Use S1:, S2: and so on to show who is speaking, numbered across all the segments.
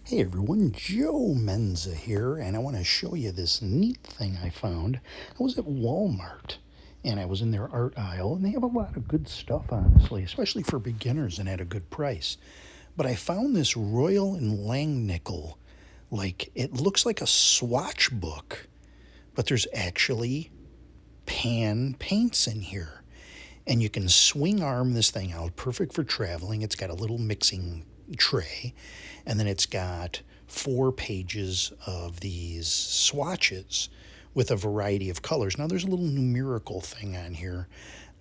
S1: Hey everyone, Joe Menza here, and I want to show you this neat thing I found. I was at Walmart, and I was in their art aisle, and they have a lot of good stuff, honestly, especially for beginners and at a good price. But I found this Royal and Langnickel, like, it looks like a swatch book, but there's actually pan paints in here. And you can swing arm this thing out, perfect for traveling. It's got a little mixing tray, and then it's got 4 pages of these swatches with a variety of colors. Now there's a little numerical thing on here.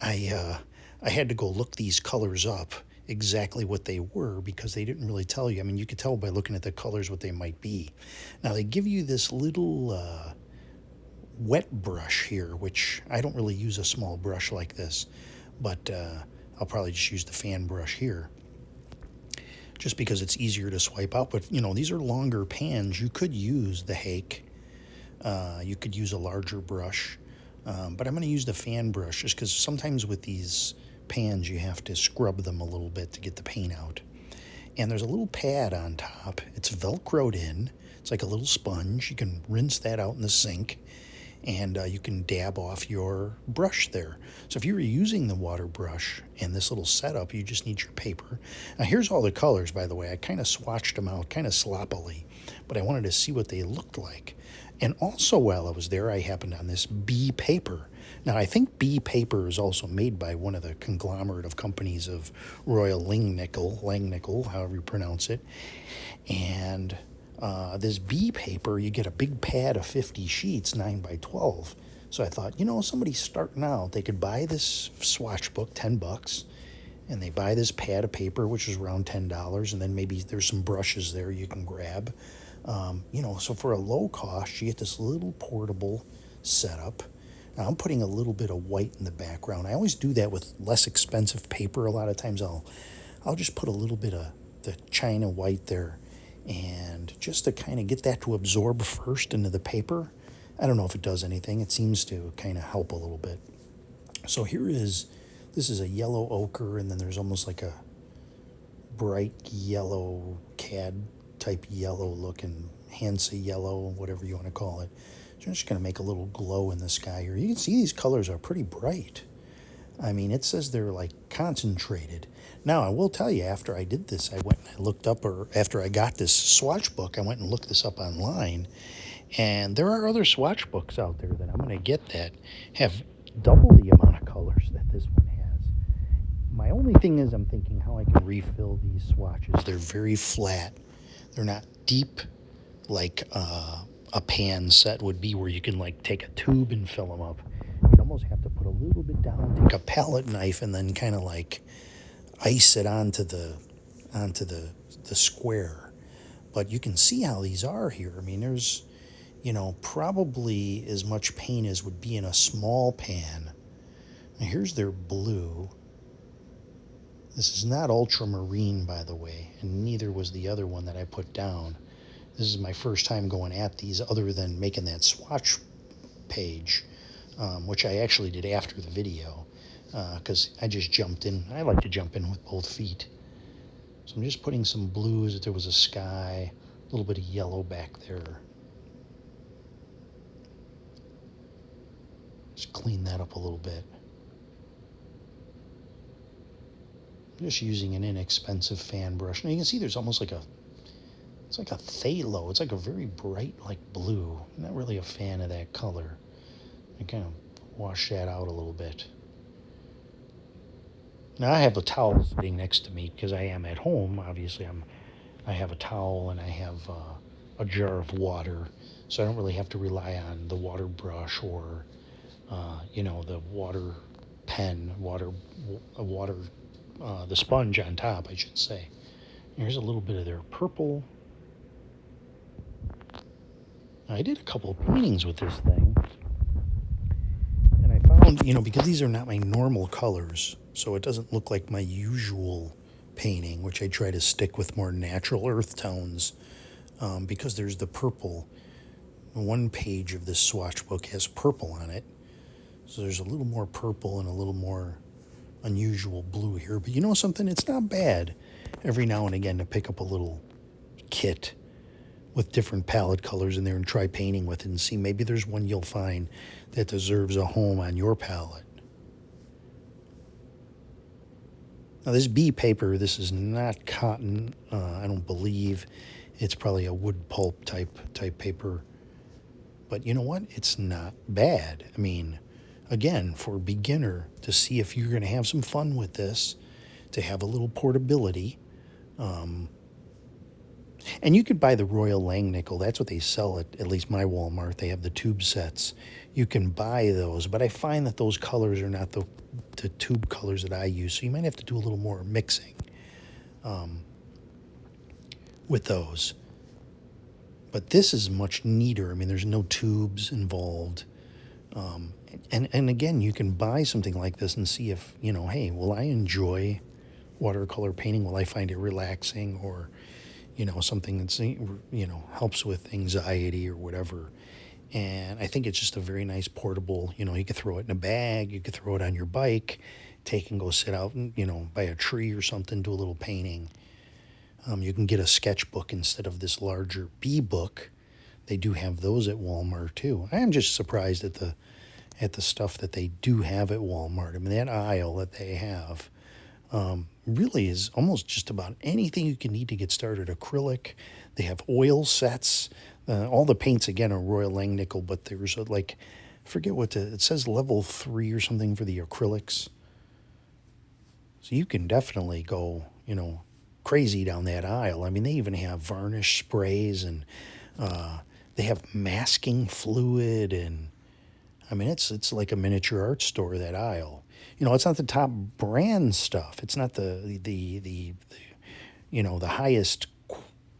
S1: I had to go look these colors up, exactly what they were, because they didn't really tell you. I mean, you could tell by looking at the colors what they might be. Now they give you this little wet brush here, which I don't really use a small brush like this, but I'll probably just use the fan brush here just because it's easier to swipe out. But, you know, these are longer pans. You could use the Hake. You could use a larger brush. But I'm going to use the fan brush just because sometimes with these pans you have to scrub them a little bit to get the paint out. And there's a little pad on top. It's Velcroed in. It's like a little sponge. You can rinse that out in the sink, and you can dab off your brush there. So if you were using the water brush and this little setup, you just need your paper. Now here's all the colors, by the way. I kind of swatched them out kind of sloppily, but I wanted to see what they looked like. And also while I was there, I happened on this Bee paper. Now I think Bee paper is also made by one of the conglomerate of companies of Royal Langnickel, however you pronounce it. And this Bee paper, you get a big pad of 50 sheets, 9 by 12. So I thought, you know, somebody's starting out. They could buy this swatch book, $10, and they buy this pad of paper, which is around $10, and then maybe there's some brushes there you can grab. You know, so for a low cost, you get this little portable setup. Now I'm putting a little bit of white in the background. I always do that with less expensive paper. A lot of times I'll just put a little bit of the China white there, and just to kind of get that to absorb first into the paper. I don't know if it does anything. It seems to kind of help a little bit. So this is a yellow ochre, and then there's almost like a bright yellow cad type yellow looking, Hansa yellow, whatever you want to call it. So I'm just going to make a little glow in the sky here. You can see these colors are pretty bright. I mean, it says they're like concentrated. Now, I will tell you, after I did this, I went and I looked up, or after I got this swatch book, I went and looked this up online. And there are other swatch books out there that I'm going to get that have double the amount of colors that this one has. My only thing is I'm thinking how I can refill these swatches. They're very flat. They're not deep like a pan set would be, where you can like take a tube and fill them up. You'd almost have to put a little bit down, take a palette knife, and then kind of like ice it onto the square. But you can see how these are here. I mean, there's, you know, probably as much paint as would be in a small pan. Now here's their blue. This is not ultramarine, by the way, and neither was the other one that I put down. This is my first time going at these, other than making that swatch page, which I actually did after the video, because I just jumped in. I like to jump in with both feet. So I'm just putting some blues. If there was a sky, a little bit of yellow back there. Just clean that up a little bit. Just using an inexpensive fan brush. Now you can see there's almost like it's like a phthalo. It's like a very bright, like blue. I'm not really a fan of that color. I kind of wash that out a little bit. Now I have a towel sitting next to me because I am at home. Obviously, I have a towel and I have a jar of water, so I don't really have to rely on the water brush or you know, the water pen, the sponge on top, I should say. Here's a little bit of their purple. I did a couple of paintings with this thing, and I found, you know, because these are not my normal colors, so it doesn't look like my usual painting, which I try to stick with more natural earth tones, because there's the purple. One page of this swatch book has purple on it, so there's a little more purple and a little more unusual blue here. But you know something? It's not bad every now and again to pick up a little kit with different palette colors in there and try painting with it and see maybe there's one you'll find that deserves a home on your palette. Now this Bee paper, this is not cotton. I don't believe. It's probably a wood pulp type paper. But you know what? It's not bad. I mean, again, for a beginner to see if you're going to have some fun with this, to have a little portability. And you could buy the Royal Langnickel. That's what they sell at least my Walmart. They have the tube sets. You can buy those, but I find that those colors are not the tube colors that I use. So you might have to do a little more mixing with those. But this is much neater. I mean, there's no tubes involved. And again, you can buy something like this and see if, hey, will I enjoy watercolor painting? Will I find it relaxing, or, something that's, helps with anxiety or whatever? And I think it's just a very nice portable, you could throw it in a bag, you could throw it on your bike, take and go sit out, by a tree or something, do a little painting. You can get a sketchbook instead of this larger Bee book. They do have those at Walmart too. I am just surprised at the stuff that they do have at Walmart. I mean, that aisle that they have really is almost just about anything you can need to get started. Acrylic, they have oil sets. All the paints, again, are Royal Langnickel, but there's I forget it says level 3 or something for the acrylics. So you can definitely go, crazy down that aisle. I mean, they even have varnish sprays, and they have masking fluid, and I mean, it's like a miniature art store, that aisle. It's not the top brand stuff. It's not the highest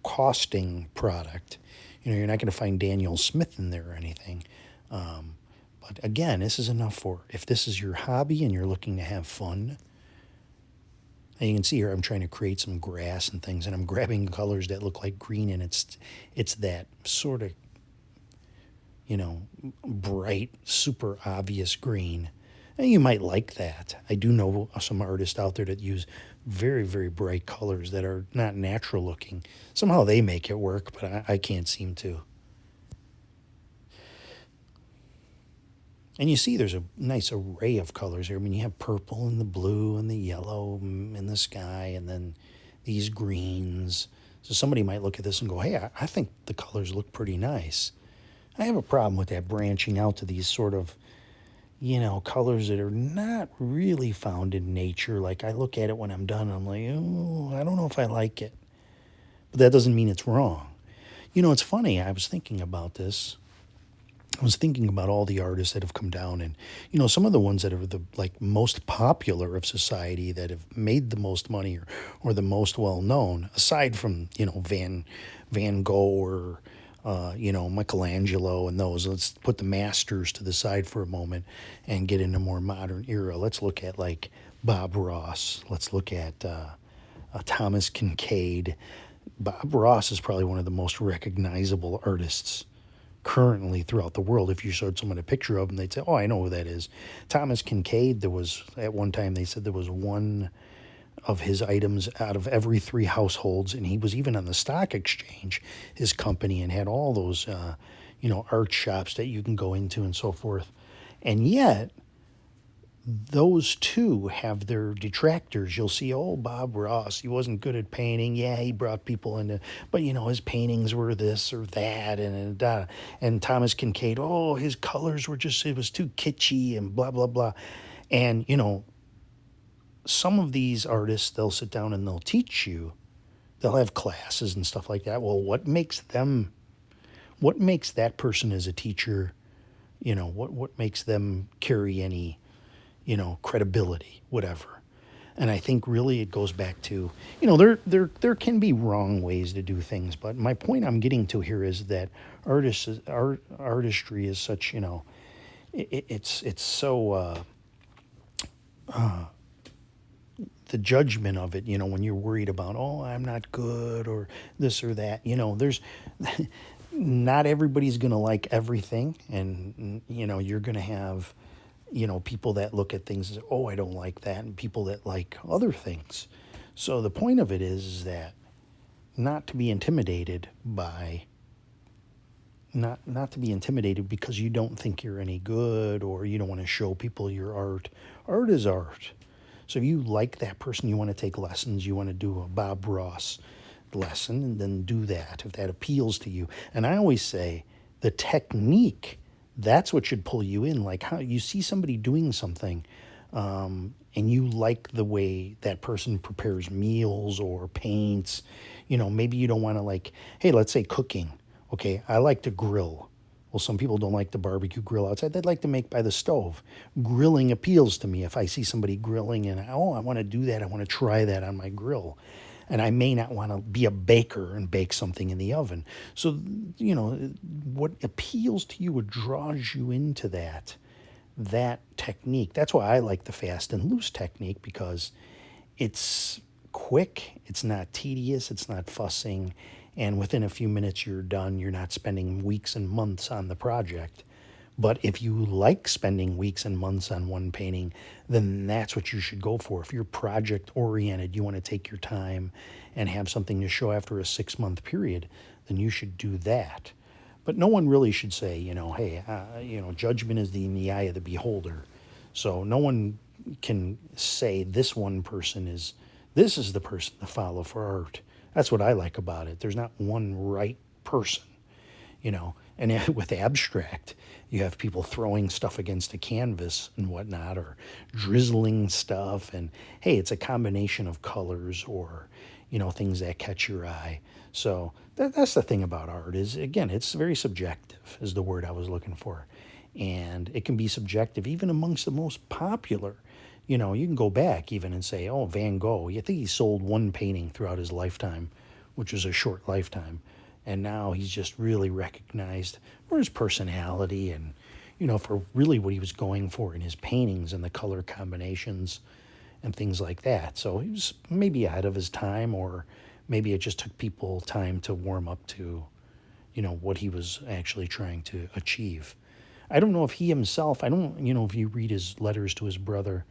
S1: costing product. You're not going to find Daniel Smith in there or anything. But again, this is enough for if this is your hobby and you're looking to have fun. And you can see here I'm trying to create some grass and things, and I'm grabbing colors that look like green, and it's that sort of, bright, super obvious green. And you might like that. I do know some artists out there that use very, very bright colors that are not natural looking. Somehow they make it work, but I can't seem to. And you see there's a nice array of colors here. I mean, you have purple and the blue and the yellow in the sky, and then these greens. So somebody might look at this and go, hey, I think the colors look pretty nice. I have a problem with that branching out to these sort of, colors that are not really found in nature. Like, I look at it when I'm done, I'm like, oh, I don't know if I like it. But that doesn't mean it's wrong. It's funny, I was thinking about this. I was thinking about all the artists that have come down, and, some of the ones that are the most popular of society, that have made the most money, or the most well known, aside from, Van Gogh or Michelangelo and those. Let's put the masters to the side for a moment and get into more modern era. Let's look at Bob Ross. Let's look at Thomas Kincaid. Bob Ross is probably one of the most recognizable artists currently throughout the world. If you showed someone a picture of him, they'd say, oh, I know who that is. Thomas Kincaid, there was, at one time they said there was one of his items out of every 3 households, and he was even on the stock exchange, his company, and had all those, art shops that you can go into and so forth. And yet, those two have their detractors. You'll see, oh, Bob Ross, he wasn't good at painting. Yeah, he brought people into, but, his paintings were this or that, and Thomas Kincaid, oh, his colors were it was too kitschy and blah, blah, blah. And, some of these artists, they'll sit down and they'll teach you. They'll have classes and stuff like that. Well, what makes that person as a teacher, what makes them carry any, credibility, whatever. And I think really it goes back to, there can be wrong ways to do things, but my point I'm getting to here is that artistry is such, it's so, the judgment of it, when you're worried about, oh, I'm not good or this or that, there's not everybody's going to like everything. And, you're going to have, people that look at things as, oh, I don't like that. And people that like other things. So the point of it is that not to be intimidated by not to be intimidated because you don't think you're any good or you don't want to show people your art. Art is art. So if you like that person, you want to take lessons, you want to do a Bob Ross lesson, and then do that if that appeals to you. And I always say the technique, that's what should pull you in. Like how you see somebody doing something, and you like the way that person prepares meals or paints. Maybe you don't want to, like, hey, let's say cooking. Okay, I like to grill. Well, some people don't like the barbecue grill outside. They'd like to make by the stove. Grilling appeals to me. If I see somebody grilling and, oh, I want to do that, I want to try that on my grill. And I may not want to be a baker and bake something in the oven. So, what appeals to you, what draws you into that technique. That's why I like the fast and loose technique, because it's quick, it's not tedious, it's not fussing, and within a few minutes you're done. You're not spending weeks and months on the project. But if you like spending weeks and months on one painting, then that's what you should go for. If you're project oriented, you want to take your time and have something to show after a 6-month period, then you should do that. But no one really should say, hey, judgment is in the eye of the beholder. So no one can say this is the person to follow for art. That's what I like about it. There's not one right person, And with abstract, you have people throwing stuff against a canvas and whatnot, or drizzling stuff. And hey, it's a combination of colors or, things that catch your eye. So that's the thing about art is, again, it's very subjective is the word I was looking for. And it can be subjective even amongst the most popular. You can go back even and say, oh, Van Gogh, you think he sold one painting throughout his lifetime, which was a short lifetime. And now he's just really recognized for his personality and, for really what he was going for in his paintings and the color combinations and things like that. So he was maybe ahead of his time, or maybe it just took people time to warm up to, what he was actually trying to achieve. I don't know if he himself, I don't, if you read his letters to his brother,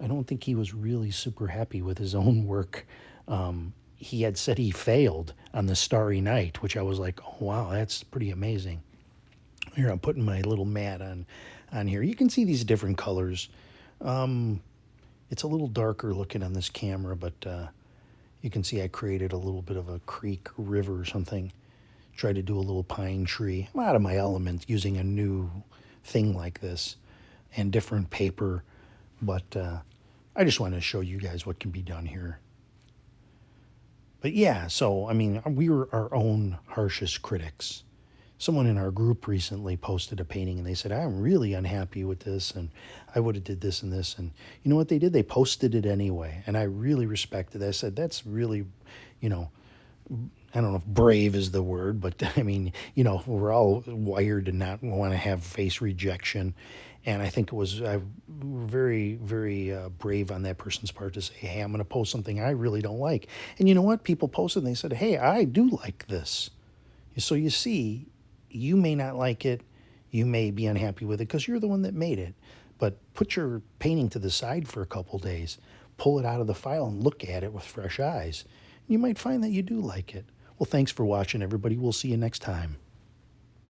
S1: I don't think he was really super happy with his own work. He had said he failed on the Starry Night, which I was like, oh, wow, that's pretty amazing. Here, I'm putting my little mat on here. You can see these different colors. It's a little darker looking on this camera, but you can see I created a little bit of a creek or river or something. Tried to do a little pine tree. I'm out of my element using a new thing like this and different paper, but I just wanted to show you guys what can be done here. But yeah, so, we were our own harshest critics. Someone in our group recently posted a painting and they said, I'm really unhappy with this and I would have did this and this. And you know what they did? They posted it anyway. And I really respected that. I said, that's really, I don't know if brave is the word, but we're all wired to not want to have face rejection. And I think it was very, very brave on that person's part to say, hey, I'm going to post something I really don't like. And you know what? People posted and they said, hey, I do like this. So you see, you may not like it. You may be unhappy with it because you're the one that made it. But put your painting to the side for a couple days. Pull it out of the file and look at it with fresh eyes. You might find that you do like it. Well, thanks for watching, everybody. We'll see you next time.